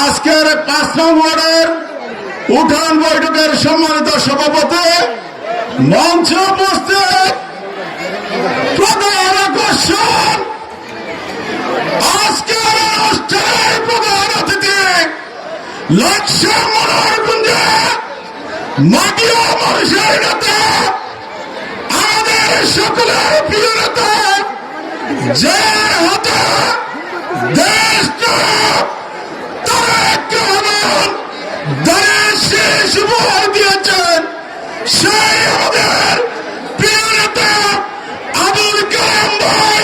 আজকের 5 নং ওয়ার্ডের উঠান বৈঠকের সম্মানিত সভাপতি, মঞ্চ উপস্থিত প্রধান আকর্ষণ, আজকের অনুষ্ঠানের প্রধান অতিথি লাকসাম মনোহরগঞ্জে মাটি ও মানুষের নেতা, আমাদের সকলের প্রিয় নেতা, যার হাতে দেশ শেষ উপহার দিয়েছেন, সেই আমাদের প্রিয় নেতা আবুল কালাম ভাই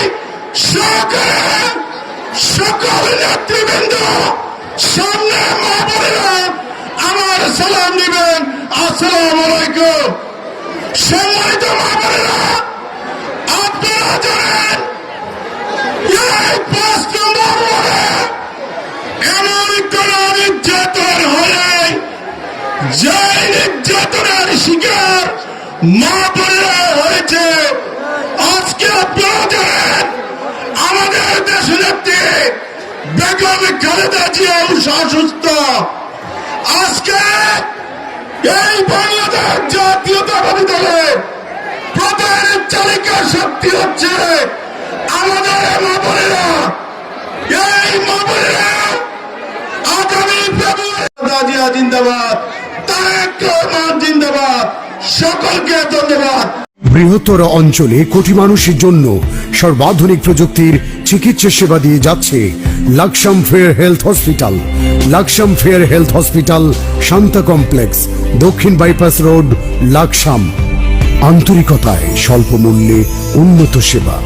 সহকারে সকল নেতৃবৃন্দ সামনে মা বোনেরা আমার সালাম দিবেন। আসসালামু আলাইকুম। সম্মানিত মা বোনেরা, আপনারা জানেন এই 5 নম্বর ওয়ার্ডে এমন কোন নির্যাতন হলে যে নির্যাতনের শিকার মা বোনেরা হয়েছে। আজকে আপনারা জানেন আমাদের দেশনেত্রী বেগম খালেদা জিয়া অসুস্থ। আজকে এই বাংলাদেশ জাতীয়তাবাদী দলের প্রধান চালিকা শক্তি হচ্ছে আমাদের মা বোনেরা। এই মা বোনেরা আগামী ফেব্রুয়ারি জিন্দাবাদ, তারেক রহমান জিন্দাবাদ। সকলকে ধন্যবাদ। বৃহত্তর অঞ্চলে কোটি মানুষের জন্য সর্বাধুনিক প্রযুক্তির চিকিৎসা সেবা দিয়ে যাচ্ছে Laksam fair health hospital. Laksam fair health hospital, Shanta complex, দক্ষিণ বাইপাস রোড, লাকসাম। আন্তরিকতায় স্বল্প মূল্যে উন্নত সেবা।